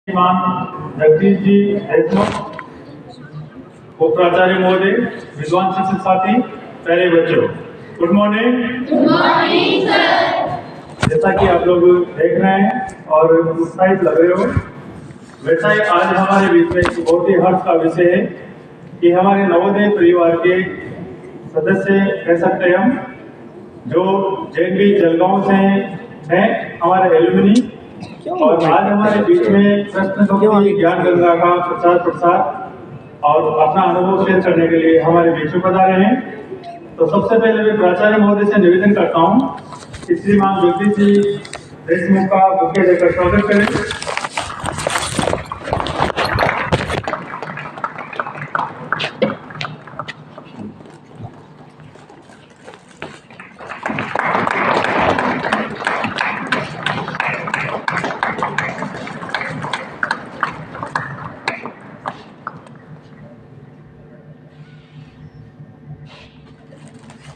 श्रीमान जगदीश जी देशमुख, उप प्राचार्य महोदय, विद्वान शिक्षक साथी, प्यारे बच्चों, गुड मॉर्निंग। जैसा कि आप लोग देख रहे हैं और उत्साहित लग रहे हो, वैसा ही आज हमारे बीच में एक बहुत ही हर्ष का विषय है कि हमारे नवोदय परिवार के सदस्य कह सकते हैं हम, जो JNV जलगांव से हैं, हमारे एलुमनी, और आज हमारे बीच में प्रश्न भक्ति ज्ञान गंगा का प्रचार प्रसार और अपना अनुभव शेयर करने के लिए हमारे बीच में पधारे हैं। तो सबसे पहले मैं प्राचार्य महोदय से निवेदन करता हूं कि श्रीमान जगदीश जी देशमुख का बुके देकर स्वागत करें।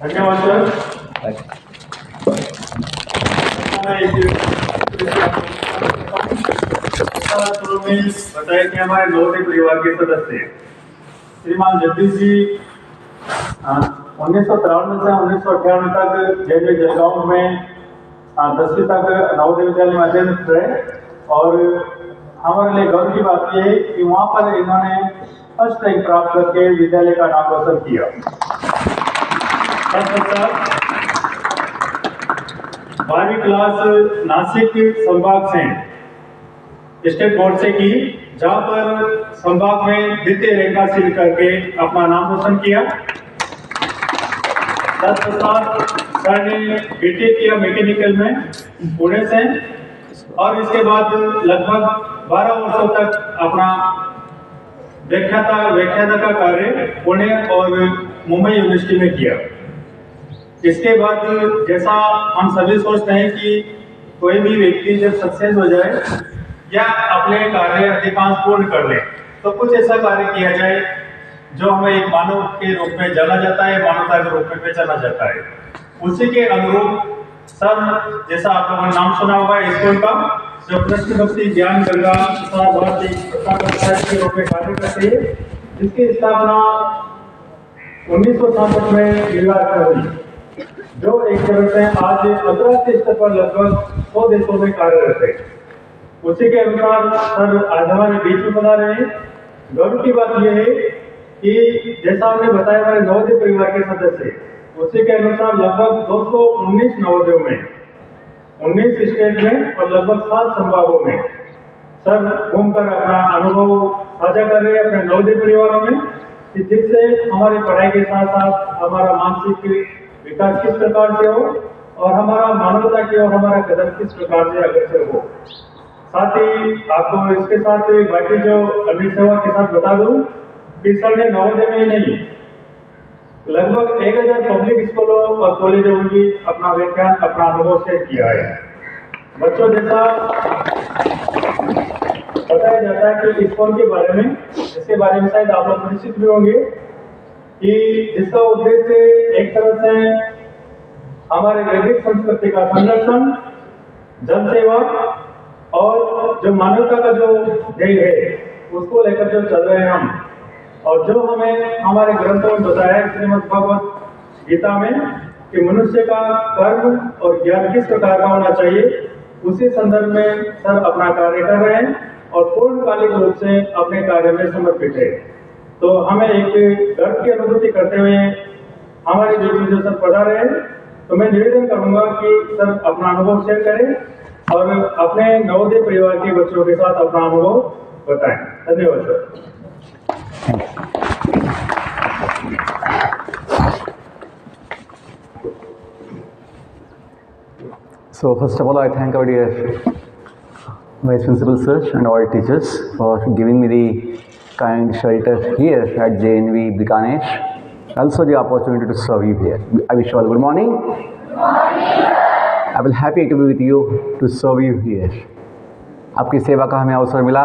धन्यवाद सर। शुरू में बताया कि हमारे नवोदय परिवार के सदस्य श्रीमान जगदीश जी 1993 से 1998 तक JNV जलगांव में 10वीं तक नवोदय विद्यालय में अध्ययनरत रहे, और हमारे लिए गर्व की बात यह है कि वहाँ पर इन्होंने फर्स्ट रैंक प्राप्त करके विद्यालय का नाम रोशन किया। 12वीं क्लास नासिक संभाग से स्टेट बोर्ड से की, जहां पर संभाग में द्वितीय रैंक हासिल करके अपना नाम रोशन किया। 10 सर ने BTech किया मैकेनिकल में पुणे से, और इसके बाद लगभग 12 वर्षों तक अपना व्याख्याता का कार्य पुणे और मुंबई यूनिवर्सिटी में किया। इसके बाद जैसा हम सभी सोचते हैं कि कोई भी व्यक्ति जब सक्सेस हो जाए या अपने कार्य अधिकांश पूर्ण कर ले, तो कुछ ऐसा कार्य किया जाए जो हमें एक मानव के रूप में जाना जाता है, मानवता के रूप में पहचाना जाता है। उसी के अनुरूप सर, जैसा आप लोगों ने नाम सुना होगा स्कूल का, जो प्रश्न भक्ति ज्ञान गंगा भारती के रूप में कार्य करते हैं, जिसकी स्थापना 1967 में न्यूयॉर्क में हुई, जो एक तरह से आज अंतर्राष्ट्रीय स्तर पर लगभग 100 देशों में कार्यरत है। उसी के अनुसार सर आज हमारे बीच में बना रहे हैं। गर्व की बात यह है कि जैसा हमने बताया हमारे नवोदय परिवार के सदस्य, उसी के अनुसार लगभग 219 नवोदयों में 19 स्टेट में और लगभग 7 संभागों में सर घूमकर अपना अनुभव साझा कर रहे हैं अपने नवोदय परिवारों में, जिससे हमारी पढ़ाई के साथ साथ हमारा मानसिक विकास किस प्रकार से हो और हमारा मानवता की ओर हमारा कदम किस प्रकार से अग्रसर हो। साथ ही आपको इसके साथ बाकी जो अभी सेवा के साथ बता दूं कि सर ने नवोदय में ही नहीं, लगभग 1000 पब्लिक स्कूलों और कॉलेजों में भी अपना व्याख्यान अपना अनुभव शेयर किया है। बच्चों, जैसा बताया जाता है कि स्कूल के बारे में, इसके बारे में शायद आप लोग परिचित भी होंगे कि जिसका उद्देश्य एक तरह से हमारे वैदिक संस्कृति का संरक्षण, जन सेवा और जो मानवता का जो ध्येय है उसको लेकर जो चल रहे हैं हम, और जो हमें हमारे ग्रंथों में बताया है श्रीमद् भगवत गीता में कि मनुष्य का कर्म और ज्ञान किस प्रकार का होना चाहिए, उसी संदर्भ में सर अपना कार्य कर रहे हैं और पूर्णकालिक रूप से अपने कार्य में समर्पित है। तो हमें एक गर्व की अनुभूति करते हुए हमारे बीच में जो सर पधारे हैं, तो मैं निवेदन करूंगा कि सर अपना अनुभव शेयर करें और अपने नवोदय परिवार के बच्चों के साथ अपना अनुभव बताएं। धन्यवाद sir. So first of all, I thank our dear Vice Principal Sir and all teachers for giving me the kind shelter here at JNV Bikanesh. Also the opportunity to serve you here. I wish you all good morning. Good morning. I will happy to be with you to serve you here. आपकी सेवा का हमें अवसर मिला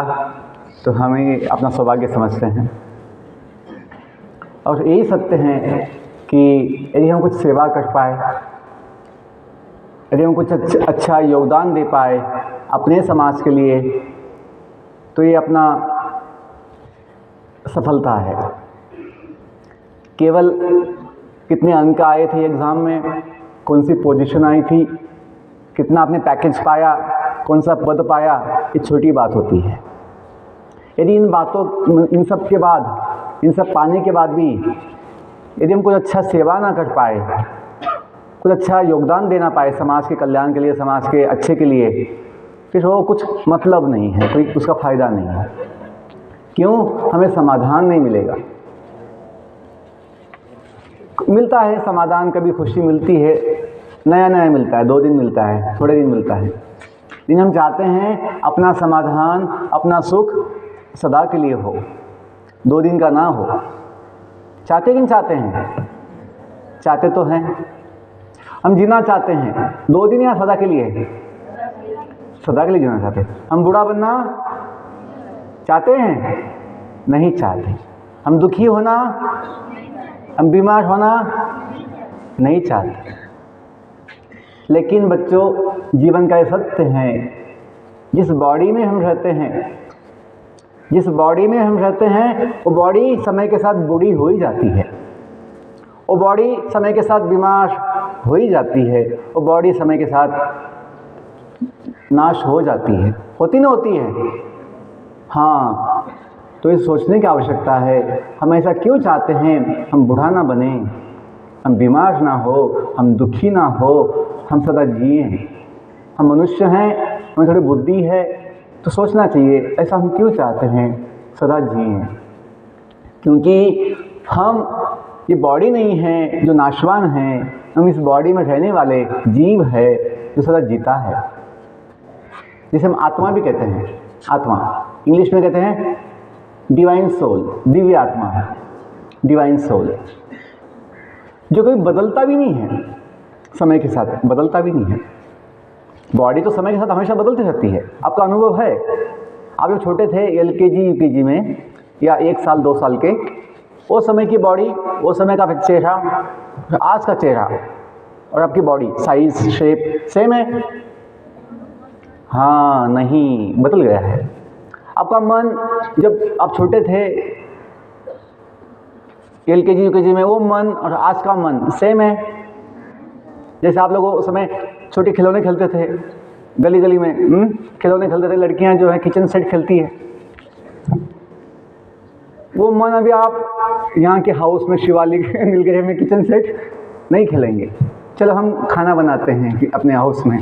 तो हमें अपना सौभाग्य समझते हैं, और यही सत्य हैं कि यदि हम कुछ सेवा कर पाए, यदि हम कुछ अच्छा योगदान दे पाए अपने समाज के लिए, तो ये अपना सफलता है। केवल कितने अंक आए थे एग्ज़ाम में, कौन सी पोजीशन आई थी, कितना आपने पैकेज पाया, कौन सा पद पाया, ये छोटी बात होती है। यदि इन सब के बाद, इन सब पाने के बाद भी यदि हम कुछ अच्छा सेवा ना कर पाए, कुछ अच्छा योगदान देना पाए समाज के कल्याण के लिए, समाज के अच्छे के लिए, फिर वो कुछ मतलब नहीं है, कोई उसका फ़ायदा नहीं है। क्यों? हमें समाधान नहीं मिलेगा। मिलता है समाधान, कभी खुशी मिलती है, नया नया मिलता है, 2 दिन मिलता है, थोड़े दिन मिलता है, लेकिन हम चाहते हैं अपना समाधान, अपना सुख सदा के लिए हो, 2 दिन का ना हो। चाहते कि नहीं चाहते हैं? चाहते तो हैं। हम जीना चाहते हैं 2 दिन या सदा के लिए? सदा के लिए जीना चाहते हैं। हम बूढ़ा बनना चाहते हैं? नहीं चाहते। हम दुखी होना, हम बीमार होना नहीं चाहते। लेकिन बच्चों, जीवन का ये सत्य है, जिस बॉडी में हम रहते हैं, जिस बॉडी में हम रहते हैं, वो बॉडी समय के साथ बूढ़ी हो ही जाती है, वो बॉडी समय के साथ बीमार हो ही जाती है, वो बॉडी समय के साथ नाश हो जाती है, होती ना होती है? हाँ, तो ये सोचने की आवश्यकता है, हम ऐसा क्यों चाहते हैं? हम बूढ़ा ना बने, हम बीमार ना हो, हम दुखी ना हो, हम सदा जिए। हम मनुष्य हैं, हमें थोड़ी बुद्धि है, तो सोचना चाहिए ऐसा हम क्यों चाहते हैं सदा जिए। क्योंकि हम ये बॉडी नहीं है जो नाशवान है, हम इस बॉडी में रहने वाले जीव है जो सदा जीता है, जिसे हम आत्मा भी कहते हैं। आत्मा इंग्लिश में कहते हैं डिवाइन सोल, दिव्य आत्मा है, डिवाइन सोल, जो कभी बदलता भी नहीं है, समय के साथ बदलता भी नहीं है। बॉडी तो समय के साथ हमेशा बदलती रहती है। आपका अनुभव है, आप जब छोटे थे LKG UKG में, या 1 साल 2 साल के, वो समय की बॉडी, वो समय का चेहरा, आज का चेहरा और आपकी बॉडी साइज शेप सेम है? हाँ, नहीं, बदल गया है। आपका मन जब आप छोटे थे LKG UKG में, वो मन और आज का मन सेम है? जैसे आप लोग उस समय छोटे खिलौने खेलते थे, गली गली में खिलौने खेलते थे, लड़कियां जो है किचन सेट खेलती है, वो मन अभी आप यहाँ के हाउस में शिवालिक नीलगिरी में किचन सेट नहीं खेलेंगे। चलो हम खाना बनाते हैं कि अपने हाउस में,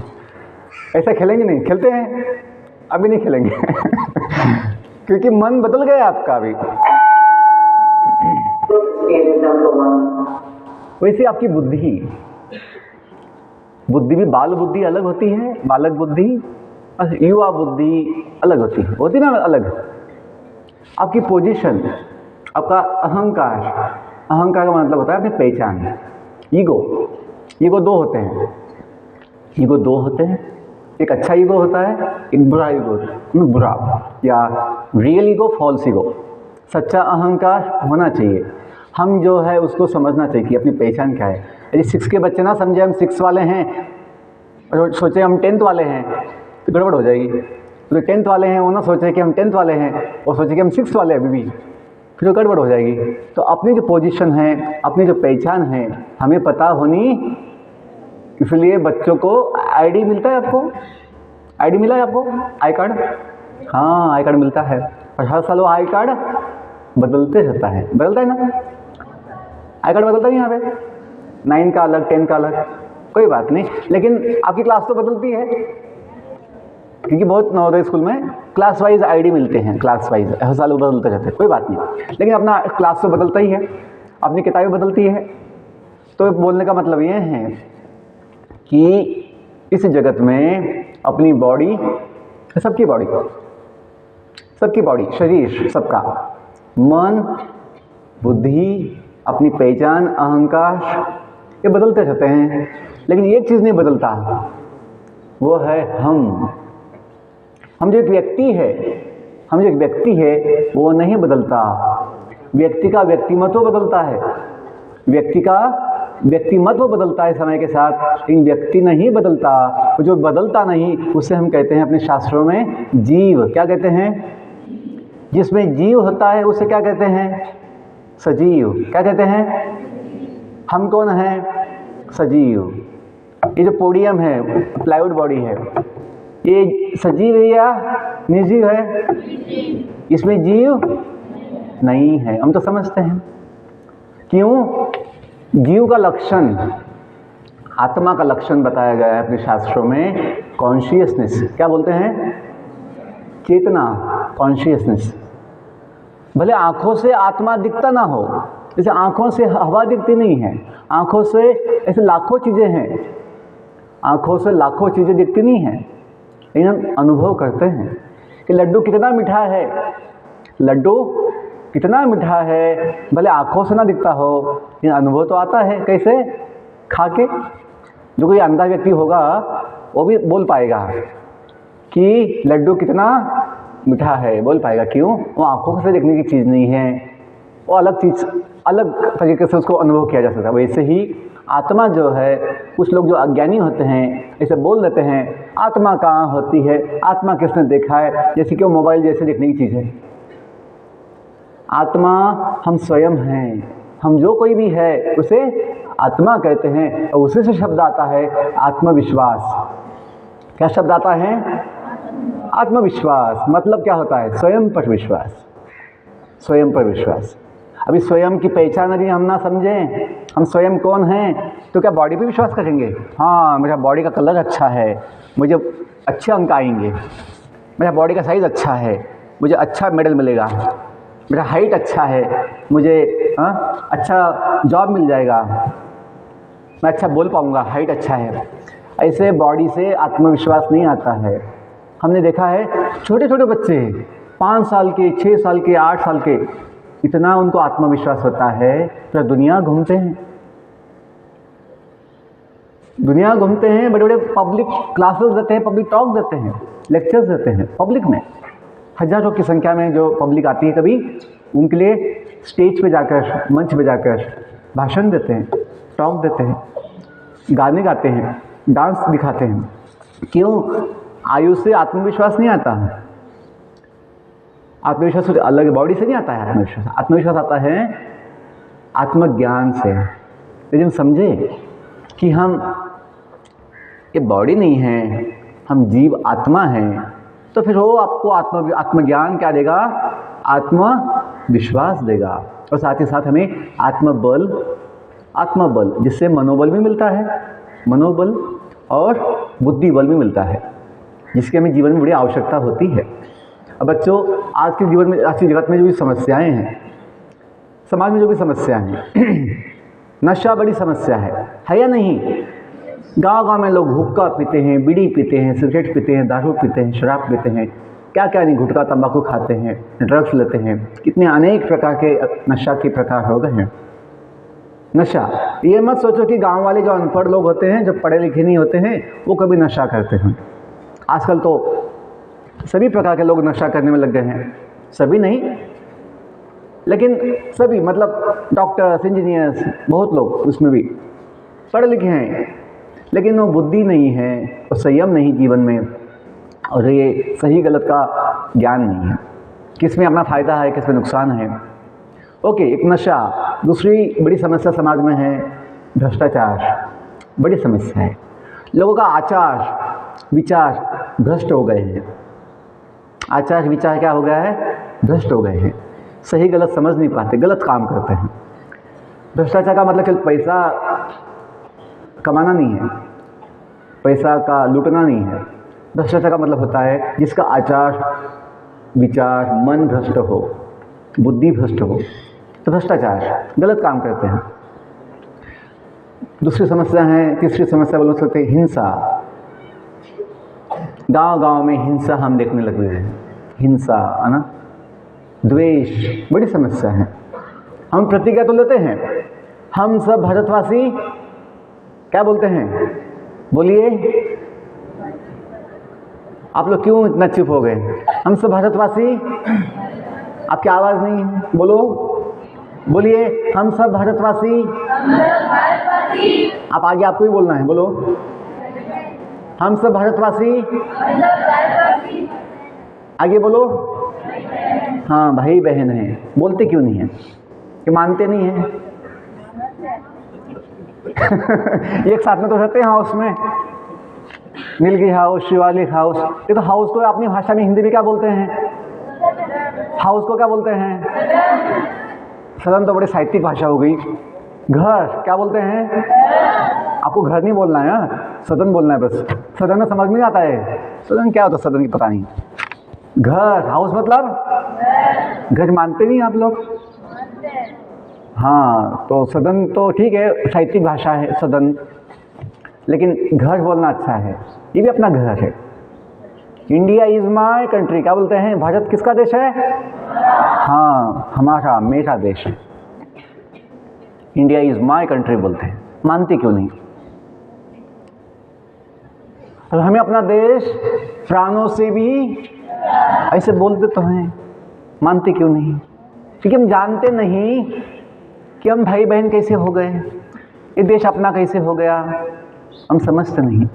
ऐसा खेलेंगे नहीं? खेलते हैं, अभी नहीं खेलेंगे क्योंकि मन बदल गया आपका अभी। वैसे आपकी बुद्धि भी, बाल बुद्धि अलग होती है, बालक बुद्धि और युवा बुद्धि अलग होती ना अलग। आपकी पोजीशन, आपका अहंकार, अहंकार का मतलब होता है अपनी पहचान। ईगो 2 होते हैं, ईगो 2 होते हैं, एक अच्छा ईगो होता है, एक बुरा ईगो, बुरा, या रियल ईगो, फॉल्स ईगो। सच्चा अहंकार होना चाहिए। हम जो है उसको समझना चाहिए कि अपनी पहचान क्या है। यदि 6 के बच्चे ना समझे हम 6 वाले हैं और सोचे हम 10th वाले हैं, तो गड़बड़ हो जाएगी। तो 10th वाले हैं वो ना सोचे कि हम 10th वाले हैं और सोचे कि हम 6th वाले हैं अभी भी, फिर तो गड़बड़ हो जाएगी। तो अपनी जो पोजीशन है, अपनी जो पहचान है, हमें पता होनी। इसलिए बच्चों को ID मिलता है। आपको ID मिला है? आपको आई कार्ड? हाँ, आई कार्ड मिलता है, और हर साल वो आई कार्ड बदलते रहता है, बदलता है ना? आई कार्ड बदलता है यहाँ पे, 9 का अलग, 10 का अलग, कोई बात नहीं, लेकिन आपकी क्लास तो बदलती है, क्योंकि बहुत नवोदय स्कूल में क्लास वाइज ID मिलते हैं, क्लास वाइज हर साल वो बदलते रहते हैं, कोई बात नहीं, लेकिन अपना क्लास तो बदलता ही है, अपनी किताबें बदलती है। तो बोलने का मतलब ये है कि इस जगत में अपनी बॉडी, सबकी बॉडी, शरीर सबका, मन, बुद्धि, अपनी पहचान, अहंकार, ये बदलते रहते हैं, लेकिन एक चीज़ नहीं बदलता, वो है हम जो एक व्यक्ति है वो नहीं बदलता। व्यक्ति का व्यक्तिमत्व बदलता है, व्यक्ति का व्यक्तिमत्व बदलता है समय के साथ, लेकिन व्यक्ति नहीं बदलता। जो बदलता नहीं उसे हम कहते हैं अपने शास्त्रों में जीव। क्या कहते हैं? जिसमें जीव होता है उसे क्या कहते हैं? सजीव। क्या कहते हैं? हम कौन हैं? सजीव। ये जो पोडियम है, प्लाईवुड बॉडी है, ये सजीव है या निर्जीव है? इसमें जीव नहीं है, हम तो समझते हैं। क्यों? जीव का लक्षण, आत्मा का लक्षण बताया गया है अपने शास्त्रों में, कॉन्शियसनेस। क्या बोलते हैं? चेतना, कॉन्शियसनेस। भले आंखों से आत्मा दिखता ना हो, जैसे आंखों से हवा दिखती नहीं है, आंखों से ऐसे लाखों चीज़ें हैं, आंखों से लाखों चीज़ें दिखती नहीं हैं, लेकिन हम अनुभव करते हैं कि लड्डू कितना मीठा है, लड्डू कितना मीठा है। भले आंखों से ना दिखता हो, लेकिन अनुभव तो आता है। कैसे? खा के। जो कोई अंधा व्यक्ति होगा वो भी बोल पाएगा कि लड्डू कितना मीठा है, बोल पाएगा। क्यों? वो आंखों से देखने की चीज़ नहीं है, वो अलग चीज़, अलग तरीके से उसको अनुभव किया जा सकता है। वैसे ही आत्मा जो है, कुछ लोग जो अज्ञानी होते हैं ऐसे बोल देते हैं आत्मा कहाँ होती है, आत्मा किसने देखा है, जैसे कि वो मोबाइल जैसे देखने की चीज़ है। आत्मा हम स्वयं हैं, हम जो कोई भी है उसे आत्मा कहते हैं। और उसी से शब्द आता है आत्मविश्वास। क्या शब्द आता है? आत्मविश्वास। मतलब क्या होता है? स्वयं पर विश्वास, स्वयं पर विश्वास। अभी स्वयं की पहचान यदि हम ना समझें, हम स्वयं कौन हैं, तो क्या बॉडी पे विश्वास करेंगे? हाँ, मेरा बॉडी का कलर अच्छा है, मुझे अच्छे अंक आएंगे, मेरा बॉडी का साइज़ अच्छा है, मुझे अच्छा मेडल मिलेगा, मेरा हाइट अच्छा है, मुझे अच्छा जॉब मिल जाएगा, मैं अच्छा बोल पाऊँगा, हाइट अच्छा है। ऐसे बॉडी से आत्मविश्वास नहीं आता है। हमने देखा है छोटे छोटे बच्चे 5 साल के, 6 साल के, 8 साल के, इतना उनको आत्मविश्वास होता है, पूरा दुनिया घूमते हैं, दुनिया घूमते हैं, बड़े बड़े पब्लिक क्लासेस देते हैं, पब्लिक टॉक देते हैं, लेक्चर्स देते हैं पब्लिक में। हजारों की संख्या में जो पब्लिक आती है, कभी उनके लिए स्टेज पे जाकर, मंच पे जाकर भाषण देते हैं, टॉक देते हैं, गाने गाते हैं, डांस दिखाते हैं। क्यों? आयु से आत्मविश्वास नहीं आता है। आत्मविश्वास अलग बॉडी से नहीं आता है। आत्मविश्वास आता है आत्मज्ञान से। लेकिन समझे कि हम ये बॉडी नहीं है, हम जीव आत्मा हैं, तो फिर वो आपको आत्मज्ञान क्या देगा? आत्मविश्वास देगा। और साथ ही साथ हमें आत्मबल, जिससे मनोबल भी मिलता है, मनोबल और बुद्धि बल भी मिलता है, जिसकी हमें जीवन में बड़ी आवश्यकता होती है। अब बच्चों, आज के जीवन में, आज की जगत में जो भी समस्याएं हैं, समाज में जो भी समस्याएं हैं, नशा बड़ी समस्या है या नहीं? गांव-गांव में लोग हुक्का पीते हैं, बीड़ी पीते हैं, सिगरेट पीते हैं, दारू पीते हैं, शराब पीते हैं, क्या क्या नहीं, गुटखा तंबाकू खाते हैं, ड्रग्स लेते हैं, कितने अनेक प्रकार के नशा के प्रकार हो गए हैं। नशा, ये मत सोचो कि गांव वाले जो अनपढ़ लोग होते हैं, जो पढ़े लिखे नहीं होते हैं, वो कभी नशा करते हैं। आजकल तो सभी प्रकार के लोग नशा करने में लग गए हैं, सभी नहीं लेकिन सभी, मतलब डॉक्टर्स, इंजीनियर्स, बहुत लोग उसमें भी पढ़े लिखे हैं, लेकिन वो बुद्धि नहीं है, वो संयम नहीं जीवन में, और ये सही गलत का ज्ञान नहीं है, किस में अपना फ़ायदा है, किस में नुकसान है। ओके, एक नशा। दूसरी बड़ी समस्या समाज में है भ्रष्टाचार, बड़ी समस्या है। लोगों का आचार विचार भ्रष्ट हो गए हैं। आचार विचार क्या हो गया है? भ्रष्ट हो गए हैं। सही गलत समझ नहीं पाते, गलत काम करते हैं। भ्रष्टाचार का मतलब केवल पैसा कमाना नहीं है, पैसा का लूटना नहीं है। भ्रष्टाचार का मतलब होता है जिसका आचार विचार, मन भ्रष्ट हो, बुद्धि भ्रष्ट हो, तो भ्रष्टाचार, गलत काम करते हैं। दूसरी समस्या है, तीसरी समस्या बोल सकते हैं हिंसा। गांव-गांव में हिंसा हम देखने लगे हैं, हिंसा है ना, द्वेष, बड़ी समस्या है। हम प्रतिज्ञा तो लेते हैं, हम सब भारतवासी, क्या बोलते हैं? बोलिए, आप लोग क्यों इतना चुप हो गए? हम सब भारतवासी, आपकी आवाज़ नहीं है, बोलो, बोलिए, हम सब भारतवासी। आप आगे आपको ही बोलना है, बोलो, हम सब भारतवासी। आगे बोलो, हाँ भाई बहन हैं, बोलते क्यों नहीं हैं? कि मानते नहीं हैं? एक साथ में तो रहते हैं हाउस में, मिलगी हाउस, शिवालिक हाउस। ये तो हाउस को अपनी भाषा में हिंदी में क्या बोलते हैं? हाउस को क्या बोलते हैं? सदन तो बड़ी साहित्यिक भाषा हो गई। घर क्या बोलते हैं? आपको घर नहीं बोलना है, सदन बोलना है बस। सदन में समझ में आता है सदन क्या होता है, सदन की पता नहीं। घर, हाउस मतलब घर मानते नहीं आप लोग? हाँ, तो सदन तो ठीक है, साहित्यिक भाषा है सदन, लेकिन घर बोलना अच्छा है। ये भी अपना घर है। इंडिया इज माई कंट्री क्या बोलते हैं? भारत किसका देश है? हाँ, हमारा, मेरा देश है। इंडिया इज माई कंट्री बोलते हैं। मानते क्यों नहीं? और हमें अपना देश प्राणों से भी ऐसे बोलते तो हैं, मानते क्यों नहीं? क्योंकि हम जानते नहीं कि हम भाई बहन कैसे हो गए, ये देश अपना कैसे हो गया, हम समझते नहीं।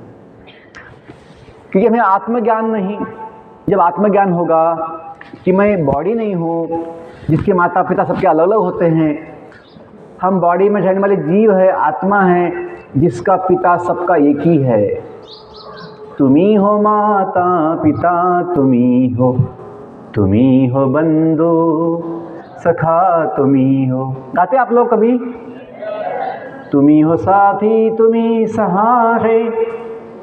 क्योंकि हमें आत्मज्ञान नहीं। जब आत्मज्ञान होगा कि मैं बॉडी नहीं हूँ, जिसके माता पिता सबके अलग अलग होते हैं, हम बॉडी में रहने वाले जीव है, आत्मा है, जिसका पिता सबका एक ही है। तुम्ही हो माता पिता, तुम्ही हो बंधु सखा, तुम्ही हो। गाते आप लोग कभी? तुम्ही हो साथी, तुम्ही सहारे,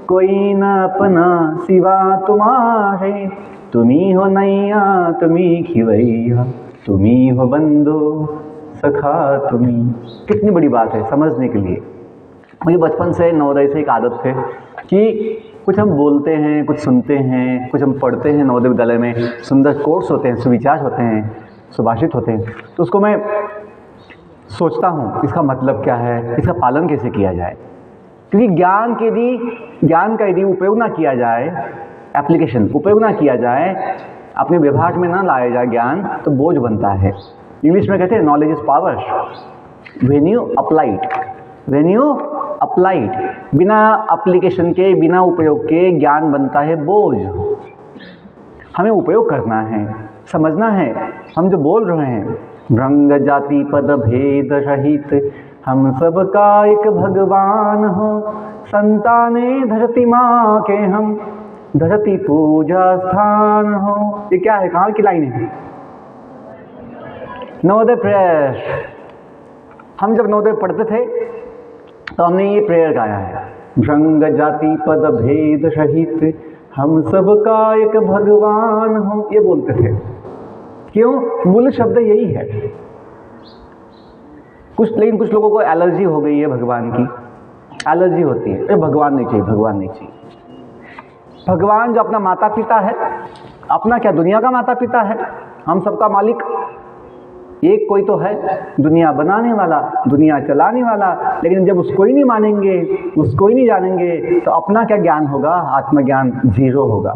कोई न अपना सिवा तुम्हारे। तुम्ही हो नैया, तुम्ही खिवैया, तुम्ही हो बंधु सखा तुम्ही। कितनी बड़ी बात है समझने के लिए। मुझे बचपन से नवोदय से एक आदत है कि कुछ हम बोलते हैं, कुछ सुनते हैं, कुछ हम पढ़ते हैं। नवोदय विद्यालय में सुंदर कोट्स होते हैं, सुविचार होते हैं, सुभाषित होते हैं, तो उसको मैं सोचता हूँ इसका मतलब क्या है, इसका पालन कैसे किया जाए। क्योंकि ज्ञान का यदि उपयोग ना किया जाए, एप्लीकेशन उपयोग ना किया जाए, अपने व्यवहार में ना लाया जाए ज्ञान, तो बोझ बनता है। इंग्लिश में कहते हैं knowledge is power when you applied. बिना एप्लीकेशन के, बिना उपयोग के ज्ञान बनता है बोझ। हमें उपयोग करना है, समझना है। हम जो बोल रहे हैं, रंग जाति पद भेद रहित हम सब का एक भगवान हो, संताने धरती माँ के हम, धरती पूजा स्थान हो। ये क्या है, कहाँ की लाइन है? नवोदय प्रेयर। हम जब नवोदय पढ़ते थे तो हमने ये प्रेयर गाया है, रंग जाति पद भेद रहित हम सब का एक भगवान हो। ये बोलते थे। क्यों? मूल शब्द यही है। लेकिन कुछ लोगों को एलर्जी हो गई है भगवान की, एलर्जी होती है, अरे भगवान नहीं चाहिए, भगवान नहीं चाहिए। भगवान जो अपना माता पिता है, अपना क्या दुनिया का माता पिता है, हम सबका मालिक एक कोई तो है, दुनिया बनाने वाला, दुनिया चलाने वाला। लेकिन जब उसको ही नहीं मानेंगे, उसको ही नहीं जानेंगे, तो अपना क्या ज्ञान होगा? आत्मज्ञान जीरो होगा।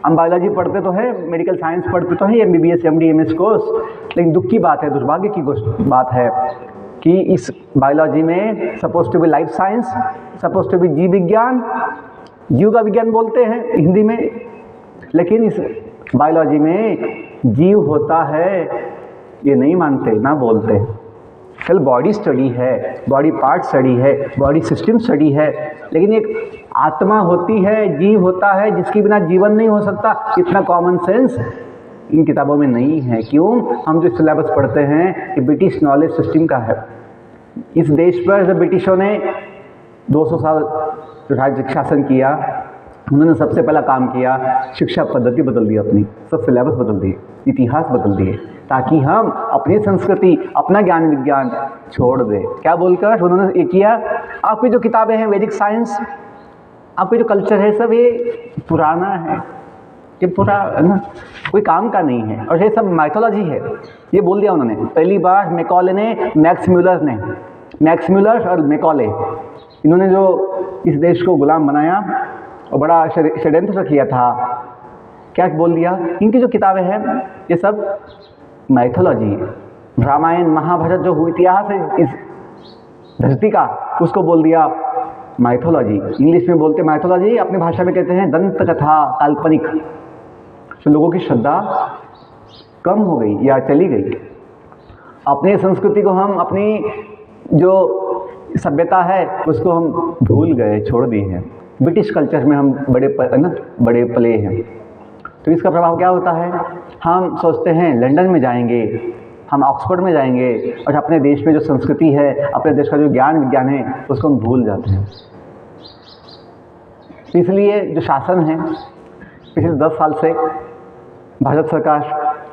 हम बायोलॉजी पढ़ते तो है, मेडिकल साइंस पढ़ते तो है, MBBS MD MS कोर्स, लेकिन दुख की बात है, दुर्भाग्य की बात है कि इस बायोलॉजी में suppose to be life science, suppose to be जीव विज्ञान, जीव का विज्ञान बोलते हैं हिंदी में, लेकिन इस बायोलॉजी में जीव होता है ये नहीं मानते, ना बोलते। कल बॉडी स्टडी है, बॉडी पार्ट स्टडी है, बॉडी सिस्टम स्टडी है, लेकिन एक आत्मा होती है, जीव होता है, जिसके बिना जीवन नहीं हो सकता। इतना कॉमन सेंस इन किताबों में नहीं है। क्यों? हम जो सिलेबस पढ़ते हैं ये ब्रिटिश नॉलेज सिस्टम का है। इस देश पर जब ब्रिटिशों ने 200 साल राज्य शासन किया, उन्होंने सबसे पहला काम किया, शिक्षा पद्धति बदल दी, अपनी सब सिलेबस बदल दिए, इतिहास बदल दिए, ताकि हम अपनी संस्कृति, अपना ज्ञान विज्ञान छोड़ दें। क्या बोलकर उन्होंने ये किया? आपकी जो किताबें हैं वैदिक साइंस, आपके जो कल्चर है, सब ये पुराना है, ये पूरा ना कोई काम का नहीं है, और ये सब माइथोलॉजी है। ये बोल दिया उन्होंने पहली बार मैकॉले ने, मैक्स म्यूलर और मैकॉले, इन्होंने जो इस देश को गुलाम बनाया और बड़ा षड्यंत्र किया था। क्या बोल दिया? इनकी जो किताबें हैं ये सब माइथोलॉजी है। रामायण महाभारत जो इतिहास है इस धरती का, उसको बोल दिया माइथोलॉजी। इंग्लिश में बोलते माइथोलॉजी, अपनी भाषा में कहते हैं दंत कथा, काल्पनिक। तो लोगों की श्रद्धा कम हो गई या चली गई। अपनी संस्कृति को हम, अपनी जो सभ्यता है उसको हम भूल गए, छोड़ दिए हैं। ब्रिटिश कल्चर में हम बड़े पले हैं। तो इसका प्रभाव क्या होता है, हम सोचते हैं लंदन में जाएंगे, हम ऑक्सफोर्ड में जाएंगे और अपने देश में जो संस्कृति है, अपने देश का जो ज्ञान विज्ञान है उसको हम भूल जाते हैं। इसलिए जो शासन है पिछले 10 साल से भारत सरकार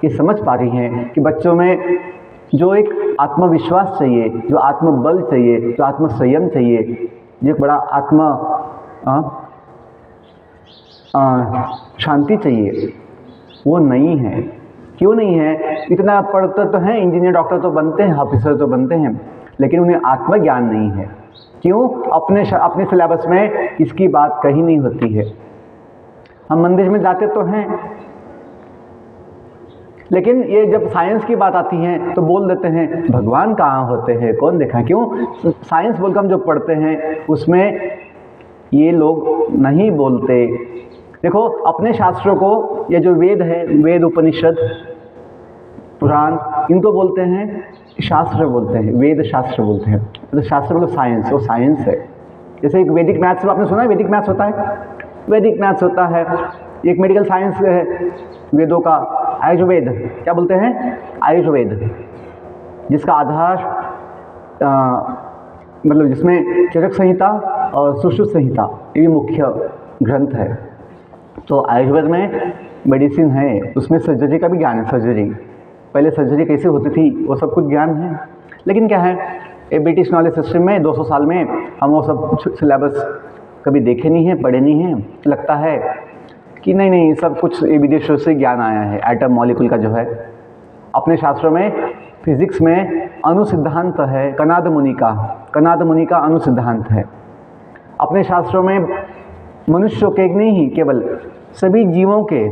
ये समझ पा रही है कि बच्चों में जो एक आत्मविश्वास चाहिए, जो आत्मबल चाहिए, जो आत्मसंयम चाहिए, जो एक बड़ा शांति चाहिए, वो नहीं है। क्यों नहीं है? इतना पढ़ते तो हैं, इंजीनियर डॉक्टर तो बनते हैं, ऑफिसर तो बनते हैं, लेकिन उन्हें आत्मज्ञान नहीं है। क्यों? अपने सिलेबस में इसकी बात कहीं नहीं होती है। हम मंदिर में जाते तो हैं, लेकिन ये जब साइंस की बात आती है तो बोल देते हैं भगवान कहाँ होते हैं, कौन देखा। क्यों? साइंस बोलकर हम जो पढ़ते हैं उसमें ये लोग नहीं बोलते। देखो अपने शास्त्रों को, ये जो वेद है, वेद उपनिषद पुराण, इनको बोलते हैं शास्त्र बोलते हैं, वेद शास्त्र बोलते हैं। तो शास्त्र मतलब साइंस, वो साइंस है। जैसे एक वैदिक मैथ्स आपने सुना है, वैदिक मैथ्स होता है, वैदिक मैथ्स होता है। एक मेडिकल साइंस है वेदों का, आयुर्वेद, क्या बोलते हैं, आयुर्वेद, जिसका आधार मतलब जिसमें चरक संहिता और सुश्रुत संहिता ये भी मुख्य ग्रंथ है। तो आयुर्वेद में मेडिसिन है, उसमें सर्जरी का भी ज्ञान है। सर्जरी, पहले सर्जरी कैसे होती थी वो सब कुछ ज्ञान है। लेकिन क्या है, ये ब्रिटिश नॉलेज सिस्टम में 200 साल में हम वो सब सिलेबस कभी देखे नहीं हैं, पढ़े नहीं हैं। लगता है कि नहीं सब कुछ ये विदेशों से ज्ञान आया है। एटम मॉलिक्यूल का जो है, अपने शास्त्रों में फिजिक्स में अनुसिद्धांत है, कनाद मुनि का अनुसिद्धांत है। अपने शास्त्रों में मनुष्यों के नहीं, केवल सभी जीवों के,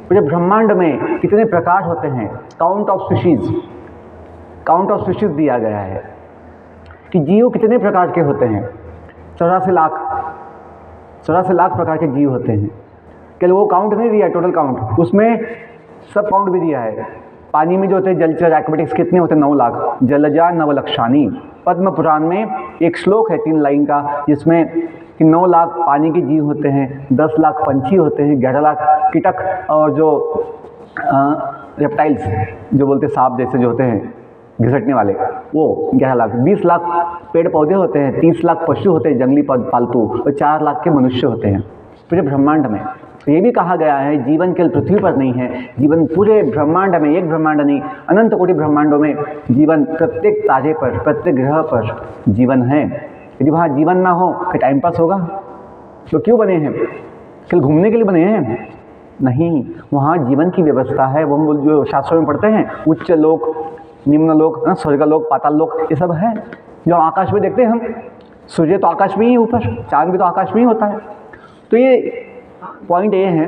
पूरे ब्रह्मांड में कितने प्रकार होते हैं, काउंट ऑफ स्पीशीज दिया गया है कि जीव कितने प्रकार के होते हैं। 84 लाख प्रकार के जीव होते हैं। केवल वो काउंट नहीं दिया, टोटल काउंट, उसमें सब काउंट भी दिया है। पानी में जो होते हैं जलचर एक्वेटिक्स कितने होते हैं, 9 लाख। जलजा नवलक्षानी, पद्म पुराण में एक श्लोक है 3 लाइन का, जिसमें कि 9 लाख पानी के जीव होते हैं, 10 लाख पंछी होते हैं, 11 लाख कीटक और जो रेप्टाइल्स जो बोलते हैं सांप जैसे जो होते हैं घिसटने वाले, वो 11 लाख। 20 लाख पेड़ पौधे होते हैं, 30 लाख पशु होते हैं जंगली पालतू, और 4 लाख के मनुष्य होते हैं पूरे ब्रह्मांड में। तो ये भी कहा गया है जीवन केवल पृथ्वी पर नहीं है, जीवन पूरे ब्रह्मांड में, एक ब्रह्मांड नहीं, अनंत कोटि ब्रह्मांडों में जीवन, प्रत्येक तारे पर, प्रत्येक ग्रह पर जीवन है। यदि वहाँ जीवन ना हो फिर टाइम पास होगा? तो क्यों बने हैं? केवल घूमने के लिए बने हैं? नहीं, वहाँ जीवन की व्यवस्था है। वो हम जो शास्त्रों में पढ़ते हैं, उच्च लोक, निम्न लोक, स्वर्ग लोक, पाताल लोक, ये सब है जो आकाश में देखते हैं हम। सूर्य तो आकाश में ही ऊपर, चांद भी तो आकाश में ही होता है। तो ये पॉइंट ये है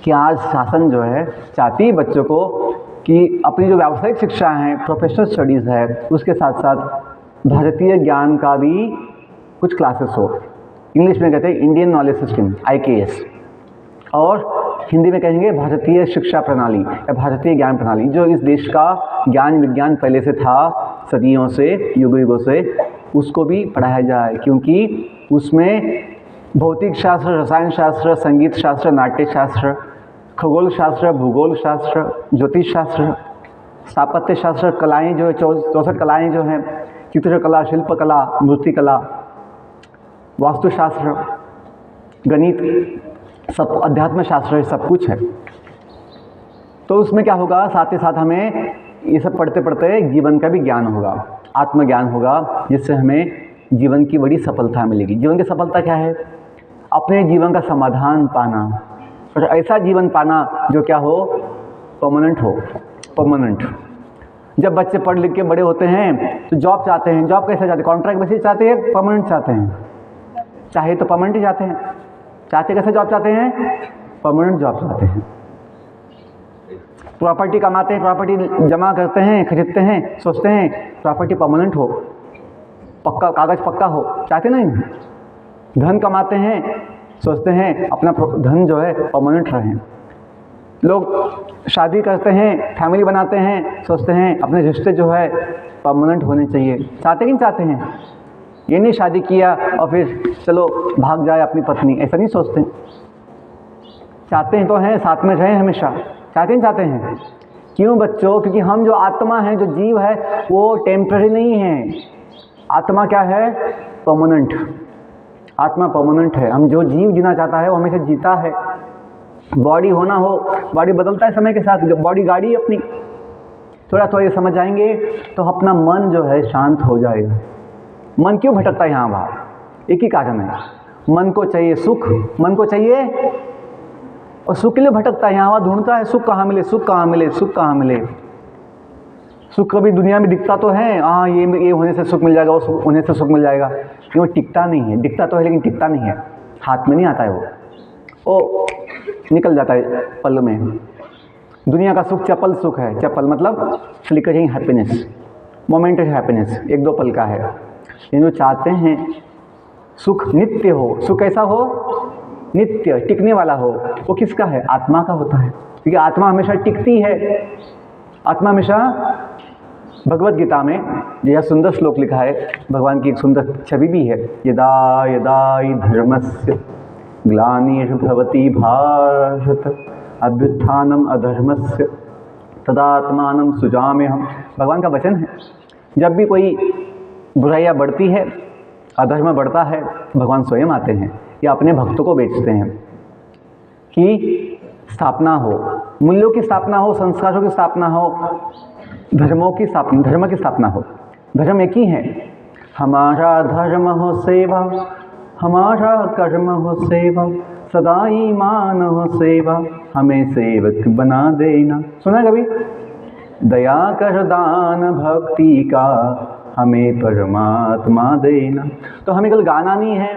कि आज शासन जो है चाहती है बच्चों को कि अपनी जो व्यावसायिक शिक्षा है, प्रोफेशनल स्टडीज़ है, उसके साथ साथ भारतीय ज्ञान का भी कुछ क्लासेस हो। इंग्लिश में कहते हैं इंडियन नॉलेज सिस्टम, IKS, और हिंदी में कहेंगे भारतीय शिक्षा प्रणाली या भारतीय ज्ञान प्रणाली, जो इस देश का ज्ञान विज्ञान पहले से था, सदियों से, युगों से, उसको भी पढ़ाया जाए। क्योंकि उसमें भौतिक शास्त्र, रसायन शास्त्र, संगीत शास्त्र, नाट्य शास्त्र, खगोल शास्त्र, भूगोल शास्त्र, ज्योतिष शास्त्र, स्थापत्य शास्त्र, कलाएँ जो है 64 कलाएँ जो हैं, चित्रकला, शिल्पकला, मूर्तिकला, वास्तुशास्त्र, गणित, सब अध्यात्म शास्त्र, सब कुछ है। तो उसमें क्या होगा, साथ ही साथ हमें ये सब पढ़ते पढ़ते जीवन का भी ज्ञान होगा, आत्मज्ञान होगा, जिससे हमें जीवन की बड़ी सफलता मिलेगी। जीवन की सफलता क्या है? अपने जीवन का समाधान पाना, और ऐसा जीवन पाना जो क्या हो, परमानेंट हो। परमानेंट। जब बच्चे पढ़ लिख के बड़े होते हैं तो जॉब चाहते हैं। जॉब कैसे चाहते हैं? कॉन्ट्रैक्ट बेसिस चाहते हैं, परमानेंट चाहते हैं? चाहे तो परमानेंट ही चाहते हैं। चाहते कैसे जॉब चाहते हैं? परमानेंट जॉब चाहते हैं। प्रॉपर्टी कमाते हैं, प्रॉपर्टी जमा करते हैं, खरीदते हैं, सोचते हैं प्रॉपर्टी परमानेंट हो, पक्का, कागज़ पक्का हो, चाहते नहीं? धन कमाते हैं, सोचते हैं अपना धन जो है परमानेंट रहे। लोग शादी करते हैं, फैमिली बनाते हैं, सोचते हैं अपने रिश्ते जो है परमानेंट होने चाहिए। चाहते कि नहीं चाहते हैं? ये नहीं शादी किया और फिर चलो भाग जाए अपनी पत्नी, ऐसा नहीं सोचते। चाहते हैं तो हैं साथ में रहें हमेशा। चाहते नहीं चाहते हैं? क्यों बच्चों? क्योंकि हम जो आत्मा है, जो जीव है, वो टेम्पररी नहीं है। आत्मा क्या है? परमानेंट। आत्मा परमानेंट है। हम जो जीव जीना चाहता है वो हमेशा जीता है। बॉडी होना हो, बॉडी बदलता है समय के साथ, जो बॉडी गाड़ी है अपनी। थोड़ा थोड़ा ये समझ जाएंगे तो अपना मन जो है शांत हो जाएगा। मन क्यों भटकता है यहाँ वहाँ? एक ही कारण है, मन को चाहिए सुख, मन को चाहिए, और सुख के लिए भटकता है यहाँ वहाँ, ढूंढता है सुख कहाँ मिले, सुख कहाँ मिले, सुख कहाँ मिले। सुख कभी दुनिया में दिखता तो है, हाँ ये होने से सुख मिल जाएगा, वो होने से सुख मिल जाएगा, लेकिन वो टिकता नहीं है। दिखता तो है लेकिन टिकता नहीं है, हाथ में नहीं आता है वो निकल जाता है पल में। दुनिया का सुख चपल सुख है। चपल मतलब फ्लिकरिंग हैप्पीनेस, मोमेंटरी हैप्पीनेस, एक दो पल का है। लेकिन जो चाहते हैं सुख नित्य हो, सुख कैसा हो? नित्य, टिकने वाला हो। वो किसका है? आत्मा का होता है, क्योंकि आत्मा हमेशा टिकती है। आत्मा हमेशा, भगवत गीता में यह सुंदर श्लोक लिखा है, भगवान की एक सुंदर छवि भी है। यदा यदा हि धर्मस्य ग्लानिर्भवति भारत अभ्युत्थानम अधर्मस्य तदात्मानं सृजाम्यहम्। भगवान का वचन है। जब भी कोई बुराइयाँ बढ़ती है, अधर्म बढ़ता है, भगवान स्वयं आते हैं या अपने भक्तों को बेचते हैं कि स्थापना हो, मूल्यों की स्थापना हो, संस्कारों की स्थापना हो, धर्म की स्थापना हो। धर्म एक ही है, हमारा धर्म हो सेवा, हमारा कर्म हो सेवा, सदा ईमान हो सेवा, हमें सेवक बना देना। सुना है कभी? दया कर दान भक्ति का, हमें परमात्मा देना। तो हमें कल गाना नहीं है,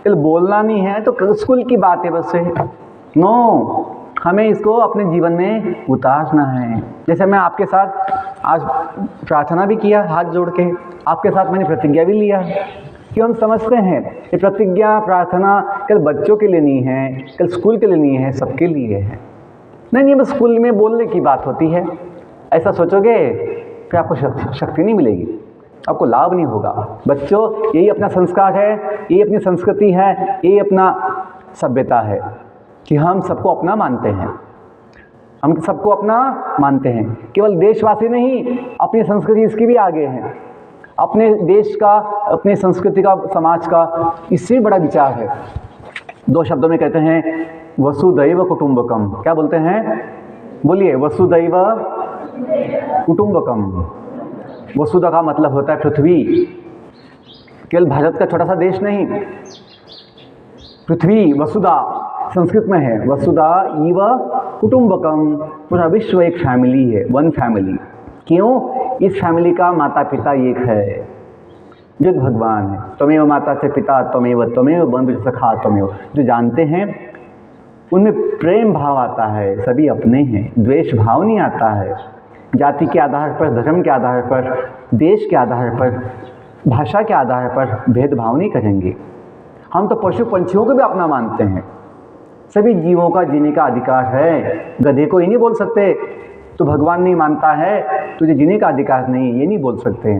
कल बोलना नहीं है, तो स्कूल की बात है बस है। नो, हमें इसको अपने जीवन में उतारना है। जैसे मैं आपके साथ आज प्रार्थना भी किया हाथ जोड़ के, आपके साथ मैंने प्रतिज्ञा भी लिया, कि हम समझते हैं कि प्रतिज्ञा प्रार्थना कल बच्चों के लिए नहीं है, कल स्कूल के लिए नहीं है, सबके लिए है। नहीं, बस स्कूल में बोलने की बात होती है, ऐसा सोचोगे फिर आपको शक्ति नहीं मिलेगी, आपको लाभ नहीं होगा। बच्चों, यही अपना संस्कार है, यही अपनी संस्कृति है, यही अपना सभ्यता है कि हम सबको अपना मानते हैं। हम सबको अपना मानते हैं। केवल देशवासी नहीं, अपनी संस्कृति इसकी भी आगे है। अपने देश का, अपनी संस्कृति का, समाज का इससे बड़ा विचार है। दो शब्दों में कहते हैं वसुदैव कुटुंबकम। क्या बोलते हैं? बोलिए, वसुदैव कुटुंबकम। वसुधा का मतलब होता है पृथ्वी। केवल भारत का छोटा सा देश नहीं, पृथ्वी, वसुधा संस्कृत में है, वसुधा इव कुटुंबकम। पूरा विश्व एक फैमिली है, वन फैमिली। क्यों? इस फैमिली का माता पिता एक है, जो भगवान है। त्वमेव माता च पिता त्वमेव बंधु सखा त्वमेव। जो जानते हैं उनमें प्रेम भाव आता है, सभी अपने हैं, द्वेष भाव नहीं आता है। जाति के आधार पर, धर्म के आधार पर, देश के आधार पर, भाषा के आधार पर भेदभाव नहीं करेंगे। हम तो पशु पंछियों को भी अपना मानते हैं। सभी जीवों का जीने का अधिकार है। गधे को ही नहीं बोल सकते तो भगवान नहीं मानता है, तुझे जीने का अधिकार नहीं, ये नहीं बोल सकते।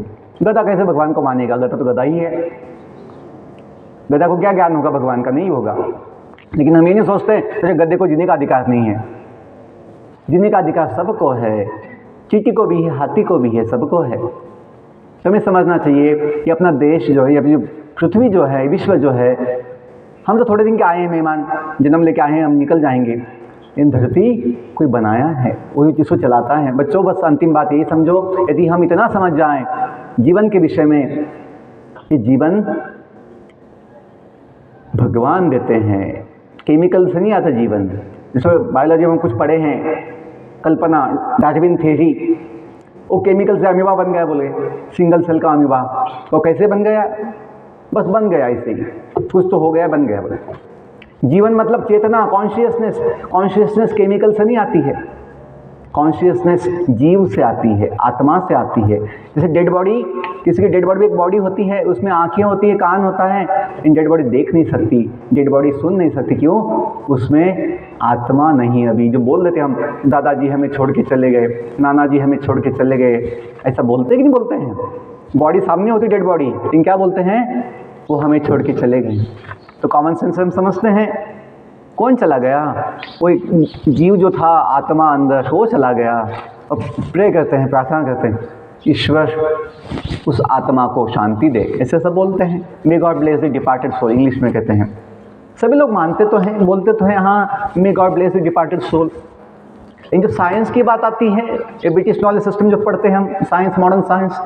गधा कैसे भगवान को मानेगा? गधा तो गधा ही है। गधा को क्या ज्ञान होगा भगवान का? नहीं होगा। लेकिन हम ये नहीं सोचते तेरे गधे को जीने का अधिकार नहीं है। जीने का अधिकार सबको है, चींटी को भी है, हाथी को भी है, सबको है। तो हमें समझना चाहिए कि अपना देश जो है, अपनी पृथ्वी जो है, विश्व जो है, हम तो थोड़े दिन के आए हैं मेहमान, जन्म लेके आए हैं, हम निकल जाएंगे। इन धरती कोई बनाया है, वही जिसको चलाता है। बच्चों, बस अंतिम बात यही समझो, यदि हम इतना समझ जाएं जीवन के विषय में कि जीवन भगवान देते हैं, केमिकल से नहीं आता जीवन। जैसे बायोलॉजी में हम कुछ पढ़े हैं, कल्पना, डार्विन थ्योरी, वो केमिकल से अमीबा बन गया, बोले सिंगल सेल का अमीबा। वो कैसे बन गया? बस बन गया, ऐसे ही कुछ तो हो गया, बन गया। बोले जीवन मतलब चेतना, कॉन्शियसनेस। कॉन्शियसनेस केमिकल से नहीं आती है, कॉन्शियसनेस जीव से आती है, आत्मा से आती है। जैसे डेड बॉडी, किसी की डेड बॉडी में एक बॉडी होती है, उसमें आँखें होती है, कान होता है, इन डेड बॉडी देख नहीं सकती, डेड बॉडी सुन नहीं सकती। क्यों? उसमें आत्मा नहीं। अभी जो बोल देते हम, दादाजी हमें छोड़ के चले गए, नाना जी हमें छोड़ के चले गए, ऐसा बोलते कि नहीं बोलते हैं? बॉडी सामने होती डेड बॉडी, लेकिन क्या बोलते हैं? वो हमें छोड़ के चले गए। तो कॉमन सेंस हम समझते हैं कौन चला गया? वो जीव जो था, आत्मा अंदर, वो चला गया। और प्रे करते हैं, प्रार्थना करते हैं, ईश्वर उस आत्मा को शांति दे, ऐसे सब बोलते हैं। May God bless the departed soul, English में कहते हैं। सभी लोग मानते तो हैं, बोलते तो हैं, हाँ may God bless the departed soul. लेकिन जब साइंस की बात आती है, ये ब्रिटिश नॉलेज सिस्टम जो पढ़ते हैं हम, साइंस, मॉडर्न साइंस,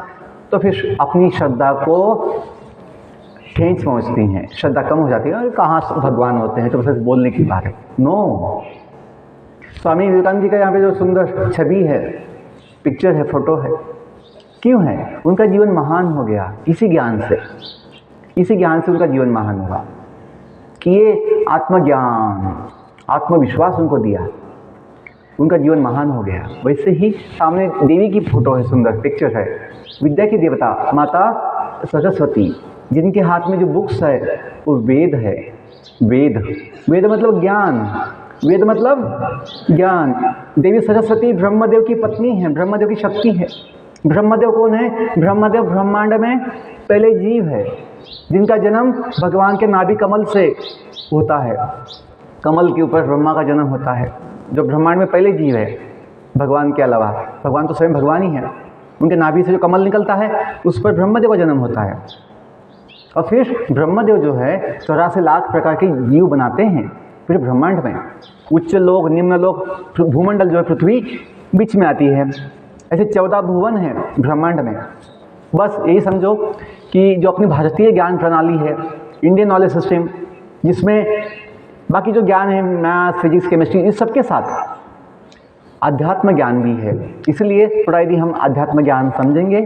तो फिर अपनी श्रद्धा को ठेंच पहुँचती हैं, श्रद्धा कम हो जाती है। और कहाँ भगवान होते हैं, तो बस बोलने की बात है। नो, स्वामी विवेकानंद जी का यहाँ पे जो सुंदर छवि है, पिक्चर है, फोटो है, क्यों है? उनका जीवन महान हो गया इसी ज्ञान से, इसी ज्ञान से उनका जीवन महान हुआ कि ये आत्मज्ञान, आत्मविश्वास उनको दिया, उनका जीवन महान हो गया। वैसे ही सामने देवी की फोटो है, सुंदर पिक्चर है, विद्या की देवता माता सरस्वती, जिनके हाथ में जो बुक्स है वो वेद है। वेद, वेद मतलब ज्ञान, वेद मतलब ज्ञान। देवी सरस्वती ब्रह्मदेव की पत्नी है, ब्रह्मदेव की शक्ति है। ब्रह्मदेव कौन है? ब्रह्मदेव ब्रह्मांड में पहले जीव है, जिनका जन्म भगवान के नाभि कमल से होता है। कमल के ऊपर ब्रह्मा का जन्म होता है, जो ब्रह्मांड में पहले जीव है भगवान के अलावा। भगवान तो स्वयं भगवान ही है। उनके नाभि से जो कमल निकलता है, उस पर ब्रह्मदेव का जन्म होता है। और फिर ब्रह्मदेव जो है 84 लाख प्रकार के जीव बनाते हैं फिर ब्रह्मांड में। उच्च लोक, निम्न लोक, भूमंडल जो है पृथ्वी बीच में आती है। ऐसे 14 भुवन हैं ब्रह्मांड में। बस यही समझो कि जो अपनी भारतीय ज्ञान प्रणाली है, इंडियन नॉलेज सिस्टम, जिसमें बाकी जो ज्ञान है, मैथ्स, फिजिक्स, केमिस्ट्री, इस सब के साथ आध्यात्म ज्ञान भी है। इसलिए थोड़ा यदि हम आध्यात्म ज्ञान समझेंगे